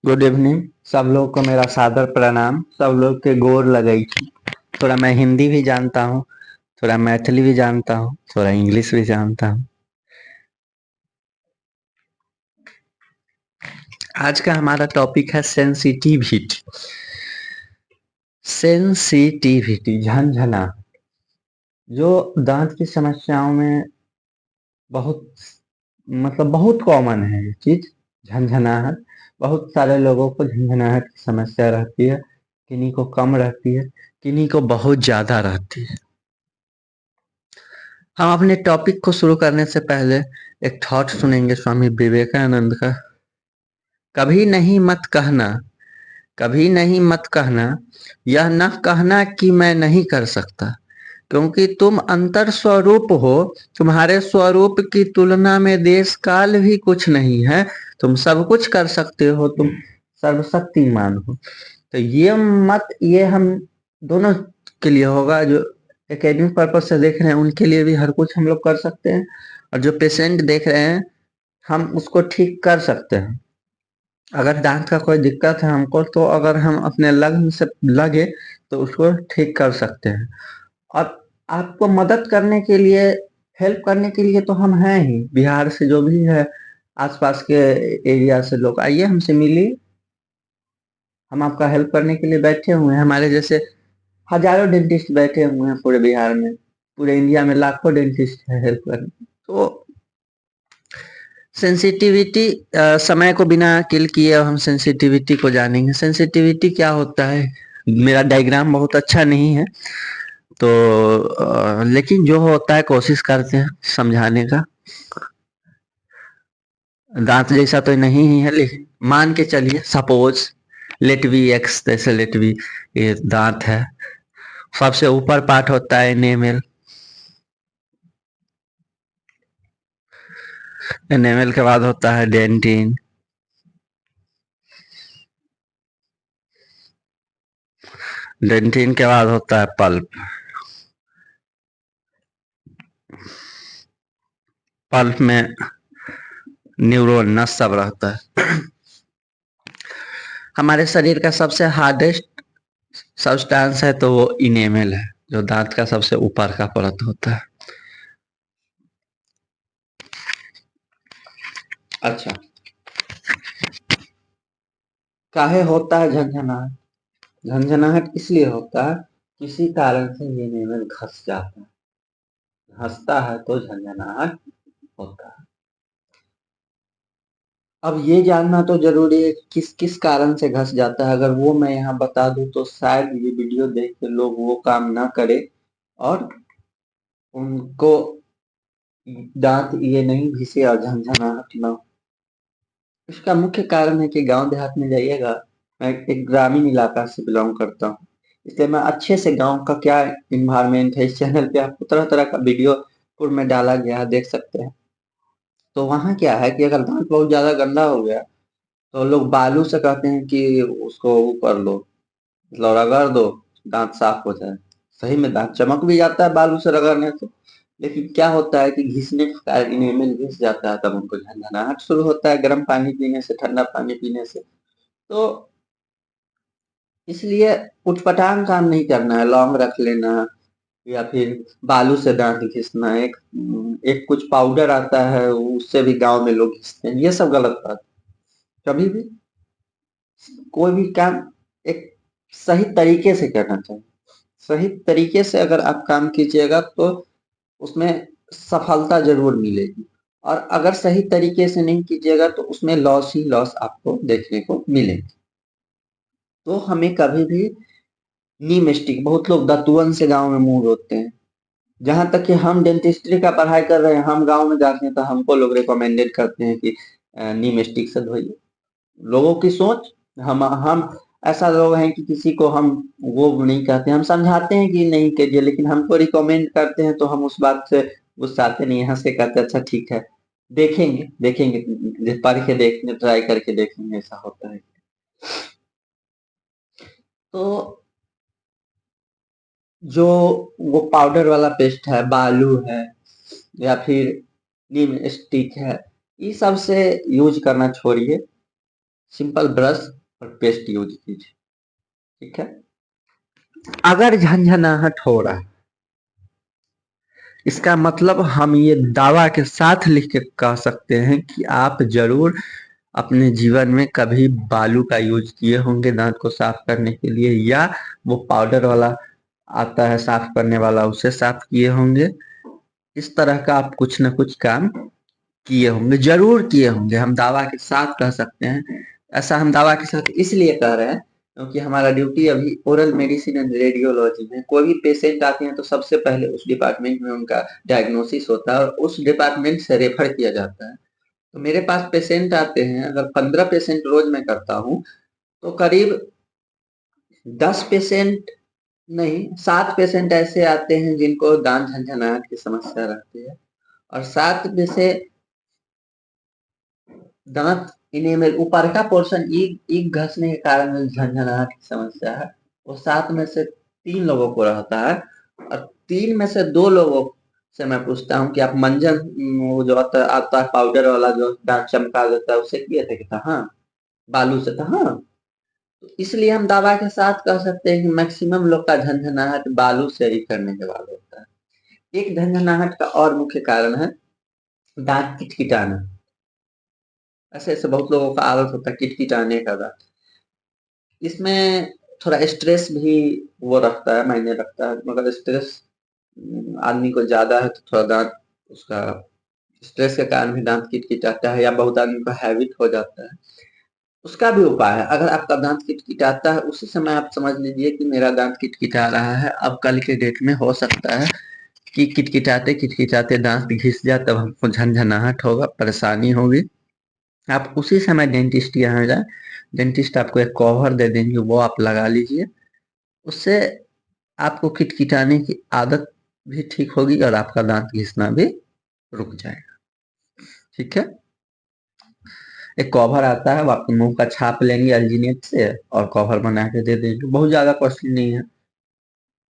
Good evening. सब लोग को मेरा सादर प्रणाम। सब लोग के गोर लगई। थोड़ा मैं हिंदी भी जानता हूँ, थोड़ा मैथिली भी जानता हूँ, थोड़ा इंग्लिश भी जानता हूँ। आज का हमारा टॉपिक है सेंसिटिविटी। सेंसिटिविटी, झंझना, जो दांत की समस्याओं में बहुत बहुत कॉमन है ये चीज। झंझनाहट, बहुत सारे लोगों को झंझनाहट की समस्या रहती है। किन्हीं को कम रहती है, किन्हीं को बहुत ज्यादा रहती है। हम अपने टॉपिक को शुरू करने से पहले एक थॉट सुनेंगे स्वामी विवेकानंद का। कभी नहीं मत कहना, कभी नहीं मत कहना, यह न कहना कि मैं नहीं कर सकता, क्योंकि तुम अंतर स्वरूप हो। तुम्हारे स्वरूप की तुलना में देश काल भी कुछ नहीं है। तुम सब कुछ कर सकते हो, तुम सर्वशक्तिमान हो। तो ये मत, ये हम दोनों के लिए होगा। जो एकेडमिक पर्पज से देख रहे हैं उनके लिए भी हर कुछ हम लोग कर सकते हैं, और जो पेशेंट देख रहे हैं हम उसको ठीक कर सकते हैं। अगर दांत का कोई दिक्कत है हमको, तो अगर हम अपने लगन से लगे तो उसको ठीक कर सकते हैं। और आपको मदद करने के लिए, हेल्प करने के लिए तो हम हैं ही। बिहार से जो भी है, आसपास के एरिया से लोग आइए, हमसे मिलिए। हम आपका हेल्प करने के लिए बैठे हुए हैं। हमारे जैसे हजारों डेंटिस्ट बैठे हुए हैं पूरे बिहार में। पूरे इंडिया में लाखों डेंटिस्ट है हेल्प करने। तो सेंसिटिविटी, समय को बिना किल किए अब हम सेंसिटिविटी को जानेंगे। सेंसिटिविटी क्या होता है? मेरा डायग्राम बहुत अच्छा नहीं है, तो लेकिन जो होता है कोशिश करते हैं समझाने का। दांत जैसा तो नहीं ही है, लेकिन मान के चलिए, सपोज लेट वी एक्स, जैसे लेट वी, ये दांत है। सबसे ऊपर पार्ट होता है एनेमल। एनेमल के बाद होता है डेंटिन। डेंटिन के बाद होता है पल्प। पल्प में न्यूरॉन, नस सब रहता है। हमारे शरीर का सबसे हार्डेस्ट सब्सटेंस है तो वो इनेमल है, जो दांत का सबसे ऊपर का परत होता है। अच्छा, काहे होता है झंझनाहट? झंझनाहट इसलिए होता है, किसी कारण से ये इनेमल घस जाता है। घसता है तो झंझनाहट होता है। अब ये जानना तो जरूरी है किस किस कारण से घस जाता है। अगर वो मैं यहाँ बता दूं तो शायद ये वीडियो देख के लोग वो काम ना करे, और उनको दांत ये नहीं घिसे और झंझनाहट ना हो। इसका मुख्य कारण है कि गांव देहात में जाइएगा। मैं एक ग्रामीण इलाका से बिलोंग करता हूँ, इसलिए मैं अच्छे से गांव का क्या इन्वायरमेंट है, इस चैनल पे आपको तरह तरह का वीडियो पूर्व में डाला गया है, देख सकते हैं। तो वहाँ क्या है कि अगर दांत बहुत ज्यादा गंदा हो गया तो लोग बालू से कहते हैं कि उसको वो कर लो, मतलब रगड़ दो, दांत साफ हो जाए। सही में दांत चमक भी जाता है बालू से रगड़ने से। लेकिन क्या होता है कि घिसने के कारण इनेमल घिस जाता है, तब उनको झंझनाहट शुरू होता है, गर्म पानी पीने से, ठंडा पानी पीने से। तो इसलिए उटपटांग काम नहीं करना है, लौंग रख लेना या फिर बालू से दांत घिसना। एक एक कुछ पाउडर आता है, उससे भी गांव में लोग घिसते हैं। ये सब गलत बात है। कभी भी कोई भी काम एक सही तरीके से करना चाहिए। सही तरीके से अगर आप काम कीजिएगा तो उसमें सफलता जरूर मिलेगी, और अगर सही तरीके से नहीं कीजिएगा तो उसमें लॉस ही लॉस आपको देखने को मिलेगी। तो हमें कभी भी नी मिस्टेक, बहुत लोग दतुअन से गांव में मुंह रोते हैं। जहां तक कि हम डेंटिस्ट्री का पढ़ाई कर रहे हैं, हम गांव में जाते हैं तो हमको लोग रिकमेंडेड करते हैं कि नी मिस्टेक से धोइए। लोगों की सोच, हम ऐसा लोग हैं कि किसी को हम वो नहीं कहते, हम समझाते हैं कि नहीं कीजिए, लेकिन हमको रिकमेंड करते हैं तो हम उस बात से गुस्साते नहीं, हंस के कहते हैं अच्छा ठीक है, देखेंगे देखेंगे, पढ़ के देखने, ट्राई करके देखेंगे, ऐसा होता है। तो जो वो पाउडर वाला पेस्ट है, बालू है, या फिर नीम स्टिक है, ये सब से यूज करना छोड़िए। सिंपल ब्रश और पेस्ट यूज कीजिए, ठीक है। अगर झंझनाहट हो रहा है, इसका मतलब हम ये दावा के साथ लिख के कह सकते हैं कि आप जरूर अपने जीवन में कभी बालू का यूज किए होंगे दांत को साफ करने के लिए, या वो पाउडर वाला आता है साफ करने वाला, उसे साफ किए होंगे। इस तरह का आप कुछ ना कुछ काम किए होंगे, जरूर किए होंगे, हम दावा के साथ कह सकते हैं। ऐसा हम दावा के साथ इसलिए कह रहे हैं क्योंकि हमारा ड्यूटी अभी ओरल मेडिसिन एंड रेडियोलॉजी में। कोई भी पेशेंट आते हैं तो सबसे पहले उस डिपार्टमेंट में उनका डायग्नोसिस होता है और उस डिपार्टमेंट से रेफर किया जाता है। तो मेरे पास पेशेंट आते हैं, अगर 15 पेशेंट रोज मैं करता हूँ तो करीब 10 पेशेंट नहीं, 7 पेशेंट ऐसे आते हैं जिनको दांत झंझनाहट की समस्या रहती है, और 7 में से दांत इनेमल ऊपर का पोर्शन ईग घसने के कारण झंझनाहट की समस्या है, वो 7 में से 3 लोगों को रहता है। और 3 में से 2 लोगों से मैं पूछता हूँ कि आप मंजन, वो जो आता है पाउडर वाला जो दांत चमका देता है, उसे किए थे? कहता हाँ। बालू से था, हाँ। तो इसलिए हम दावा के साथ कह सकते हैं कि मैक्सिमम लोग का झंझनाहट बालू से ही करने के बाद होता है। एक झंझनाहट का और मुख्य कारण है दांत किटकिटाना। ऐसे ऐसे बहुत लोगों का आदत होता है किटकिटाने का दांत। इसमें थोड़ा स्ट्रेस भी वो रखता है, मायने रखता है, मगर स्ट्रेस आदमी को ज्यादा है तो थोड़ा दांत उसका स्ट्रेस के कारण भी दांत किटकिटाता है, या बहुत आदमी का हैबिट हो जाता है। उसका भी उपाय है। अगर आपका दांत किटकिटाता है उसी समय आप समझ लीजिए कि मेरा दांत किटकिटा रहा है। अब कल के डेट में हो सकता है कि किटकिटाते किटकिटाते दांत घिस जाए, तब हमको झंझनाहट होगा, परेशानी होगी। आप उसी समय डेंटिस्ट के यहाँ जाए, डेंटिस्ट आपको एक कवर दे देंगे, वो आप लगा लीजिए। उससे आपको किटकिटाने की आदत भी ठीक होगी और आपका दांत घिसना भी रुक जाएगा, ठीक है। एक कवर आता है, वो आपके मुंह का छाप लेंगे अल्जीनेट से और कवर बना के दे देंगे, बहुत ज्यादा कॉस्टली नहीं है,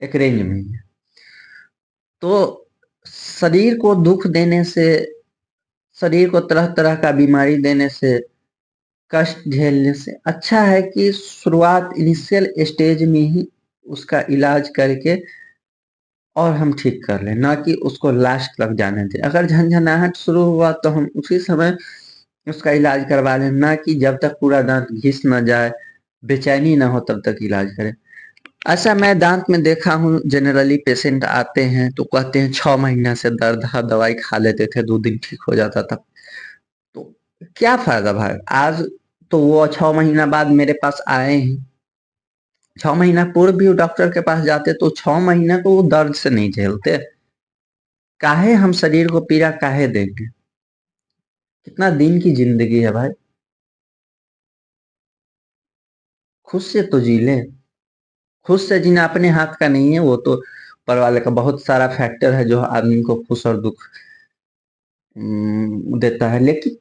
एक रेंज में ही है। तो शरीर को दुख देने से, शरीर को तरह तरह का बीमारी देने से, कष्ट झेलने से अच्छा है कि शुरुआत इनिशियल स्टेज में ही उसका इलाज करके और हम ठीक कर लें, ना कि उसको लास्ट तक जाने दें। अगर झंझनाहट शुरू हुआ तो हम उसी समय उसका इलाज करवा लें, ना कि जब तक पूरा दांत घिस ना जाए, बेचैनी ना हो तब तक इलाज करें। ऐसा मैं दांत में देखा हूँ, जनरली पेशेंट आते हैं तो कहते हैं 6 महीना से दर्द है, दवाई खा लेते थे 2 दिन ठीक हो जाता था। तो क्या फायदा भाई? आज तो वो 6 महीना बाद मेरे पास आए हैं, 6 महीना पूर्व भी वो डॉक्टर के पास जाते तो 6 महीना तो वो दर्द से नहीं झेलते। काहे हम शरीर को पीड़ा काहे देंगे? कितना दिन की जिंदगी है भाई, खुद से तो जी ले। खुद से जीना अपने हाथ का नहीं है, वो तो ऊपर वाले का बहुत सारा फैक्टर है जो आदमी को खुश और दुख देता है। लेकिन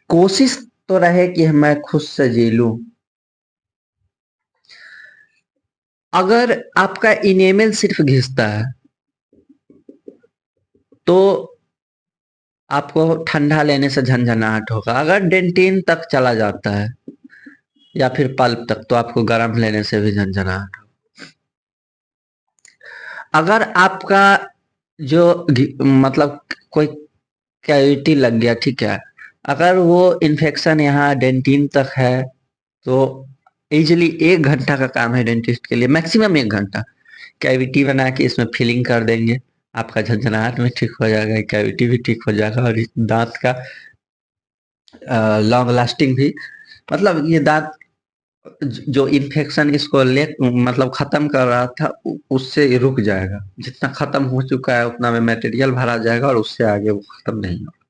कोशिश तो रहे कि मैं खुद से जी लूं। अगर आपका इनेमल सिर्फ घिसता है तो आपको ठंडा लेने से झंझनाहट होगा। अगर डेंटिन तक चला जाता है या फिर पल्प तक तो आपको गर्म लेने से भी झंझनाहट होगा। अगर आपका जो मतलब कोई कैविटी लग गया, ठीक है, अगर वो इन्फेक्शन यहाँ डेंटिन तक है तो इजिली 1 घंटा का काम है डेंटिस्ट के लिए, मैक्सिमम 1 घंटा। कैविटी बना के इसमें फिलिंग कर देंगे, आपका झंझनाहट में ठीक हो जाएगा, कैविटी भी ठीक हो जाएगा, और इस दांत का लॉन्ग लास्टिंग भी, मतलब ये दांत जो इन्फेक्शन इसको ले मतलब खत्म कर रहा था उससे रुक जाएगा। जितना खत्म हो चुका है उतना में मटेरियल भरा जाएगा और उससे आगे वो खत्म नहीं होगा।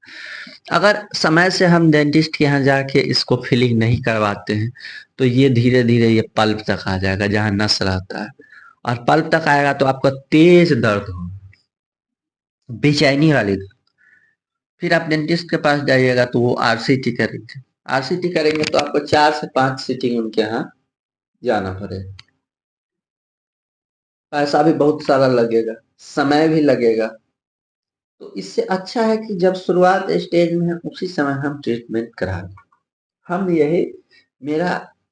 अगर समय से हम डेंटिस्ट के यहाँ जाके इसको फिलिंग नहीं करवाते हैं तो ये धीरे धीरे ये पल्प तक आ जाएगा जहाँ नस रहता है, और पल्प तक आएगा तो आपका तेज दर्द हो, बेचैनी वाली दर्द। फिर आप डेंटिस्ट के पास जाइएगा तो वो आरसीटी करेंगे। आरसीटी करेंगे तो आपको 4 से 5 सीटिंग उनके यहाँ जाना पड़ेगा। पैसा भी बहुत सारा लगेगा, समय भी लगेगा। तो इससे अच्छा है कि जब शुरुआत स्टेज में है उसी समय हम ट्रीटमेंट करा लें। हम यही मेरा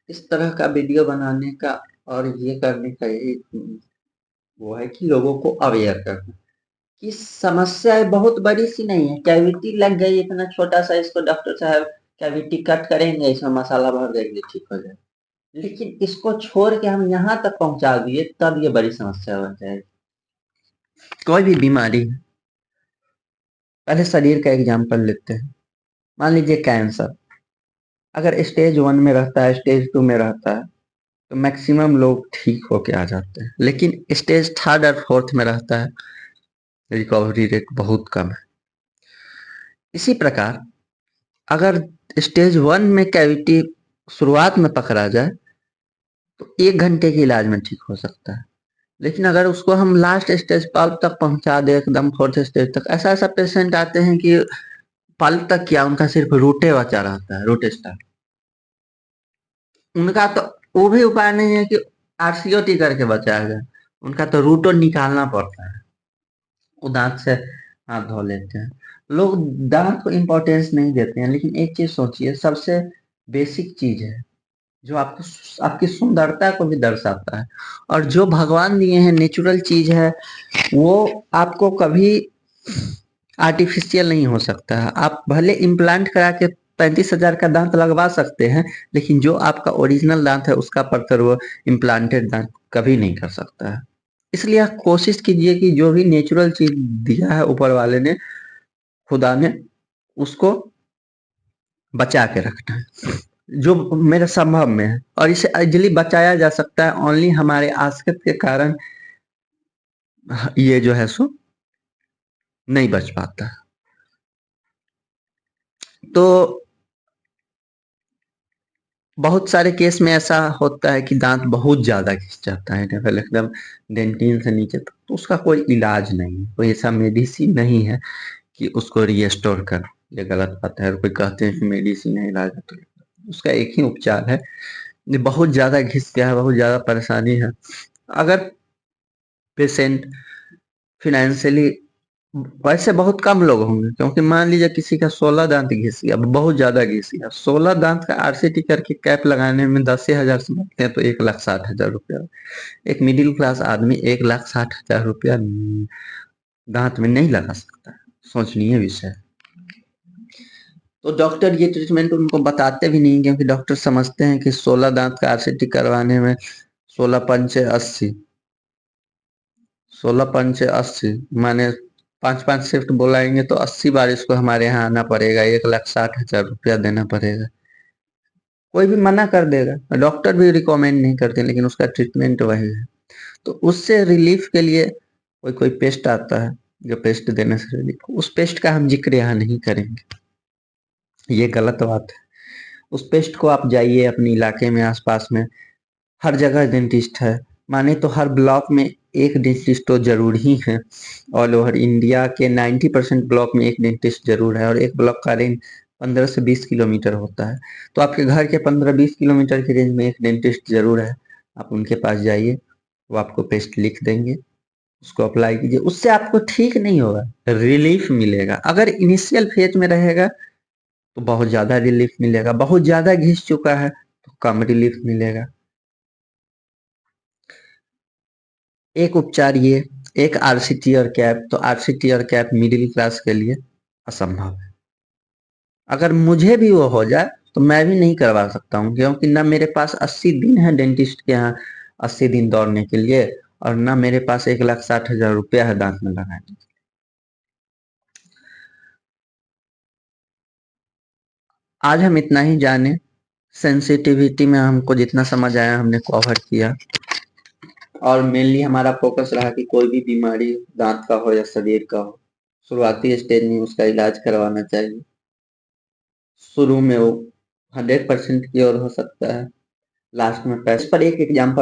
इस तरह का वीडियो बनाने का और ये करने का यही वो है कि लोगों को अवेयर करना कि समस्या बहुत बड़ी सी नहीं है। कैविटी लग गई इतना छोटा सा, इसको डॉक्टर साहब कैविटी कट करेंगे, इसमें मसाला भर देंगे, ठीक हो जाए। लेकिन इसको छोड़ के हम यहाँ तक पहुंचा दिए, तब ये बड़ी समस्या बन जाएगी। कोई भी बीमारी, पहले शरीर का एग्जाम्पल लेते हैं। मान लीजिए कैंसर, अगर स्टेज 1 में रहता है, स्टेज 2 में रहता है, तो मैक्सिमम लोग ठीक होके आ जाते हैं। लेकिन स्टेज 3rd और 4th में रहता है, रिकवरी रेट बहुत कम है। इसी प्रकार अगर स्टेज 1 में कैविटी शुरुआत में पकड़ा जाए तो 1 घंटे के इलाज में ठीक हो सकता है। लेकिन अगर उसको हम लास्ट स्टेज पल्प तक पहुंचा दे, एकदम 4th स्टेज तक, ऐसा ऐसा पेशेंट आते हैं कि पल्प तक क्या, उनका सिर्फ रूटे बचा रहता है, रूट स्टार। उनका तो वो भी उपाय नहीं है कि आरसीओटी करके बचाया जाए, उनका तो रूटो निकालना पड़ता है। वो दांत से हाथ धो लेते हैं। लोग दांत को इम्पोर्टेंस नहीं देते हैं, लेकिन एक चीज सोचिए, सबसे बेसिक चीज है जो आपको आपकी सुंदरता को भी दर्शाता है, और जो भगवान दिए हैं नेचुरल चीज है, वो आपको कभी आर्टिफिशियल नहीं हो सकता है। आप भले इम्प्लांट करा के 35,000 का दांत लगवा सकते हैं, लेकिन जो आपका ओरिजिनल दांत है उसका परतर वो इम्प्लांटेड दांत कभी नहीं कर सकता है। इसलिए आप कोशिश कीजिए कि जो भी नेचुरल चीज दिया है ऊपर वाले ने, खुदा ने, उसको बचा के रखना है जो मेरे संभव में है। और इसे इजिली बचाया जा सकता है ओनली हमारे आसक्त के कारण, ये जो है सो नहीं बच पाता। तो बहुत सारे केस में ऐसा होता है कि दांत बहुत ज्यादा घिस जाता है, लेवल एकदम डेंटिन से नीचे तक, तो उसका कोई इलाज नहीं है, कोई ऐसा मेडिसिन नहीं है कि उसको रिस्टोर कर। ये गलत बात है। कोई कहते हैं कि मेडिसिन है इलाज है, तो उसका एक ही उपचार है। ये बहुत ज्यादा घिस गया है, बहुत ज्यादा परेशानी है, अगर पेशेंट फिनेंशियली, वैसे बहुत कम लोग होंगे, क्योंकि मान लीजिए किसी का 16 दांत घिस गया, बहुत ज्यादा घिस गया, 16 दांत का आरसीटी करके कैप लगाने में 10,000 समझते हैं तो 1,60,000 रुपया। एक मिडिल क्लास आदमी 1,60,000 रुपया दांत में नहीं लगा सकता। सोचनीय विषय। तो डॉक्टर ये ट्रीटमेंट उनको बताते भी नहीं, क्योंकि डॉक्टर समझते हैं कि 16 दांत का आरसीटी करवाने में 16 पंचे 80, 16 पंचे 80 माने 5-5 शिफ्ट बुलाएंगे तो 80 बार इसको हमारे यहाँ आना पड़ेगा, 1,60,000 रुपया देना पड़ेगा। कोई भी मना कर देगा, डॉक्टर भी रिकमेंड नहीं करते, लेकिन उसका ट्रीटमेंट वही है। तो उससे रिलीफ के लिए कोई कोई पेस्ट आता है, जो पेस्ट देने से रिलीफ, उस पेस्ट का हम जिक्र यहाँ नहीं करेंगे, ये गलत बात है। उस पेस्ट को आप जाइए अपने इलाके में, आसपास में हर जगह डेंटिस्ट है, माने तो हर ब्लॉक में एक डेंटिस्ट तो जरूर ही है। ऑल ओवर इंडिया के 90% ब्लॉक में एक डेंटिस्ट जरूर है, और एक ब्लॉक का रेंज 15 से 20 किलोमीटर होता है। तो आपके घर के 15-20 किलोमीटर की रेंज में एक डेंटिस्ट जरूर है। आप उनके पास जाइए, वो आपको पेस्ट लिख देंगे, उसको अप्लाई कीजिए। उससे आपको ठीक नहीं होगा, रिलीफ मिलेगा। अगर इनिशियल फेज में रहेगा तो बहुत ज्यादा रिलीफ मिलेगा, बहुत ज्यादा घिस चुका है तो कम रिलीफ मिलेगा। एक उपचार ये, एक आरसीटी और कैप। तो आरसीटी और कैप मिडिल क्लास के लिए असंभव है। अगर मुझे भी वो हो जाए तो मैं भी नहीं करवा सकता हूँ, क्योंकि ना मेरे पास 80 दिन है डेंटिस्ट के यहाँ 80 दिन दौड़ने के लिए, और ना मेरे पास 1,60,000 रुपया है दांत में लगाने। आज हम इतना ही जाने। सेंसिटिविटी में हमको जितना समझ आया हमने कवर किया, और मेनली हमारा फोकस रहा कि कोई भी बीमारी दांत का हो या शरीर का हो, शुरुआती स्टेज में उसका इलाज करवाना चाहिए। शुरू में वो 100% क्योर हो सकता है, लास्ट में पैसे पर। एक एग्जाम्पल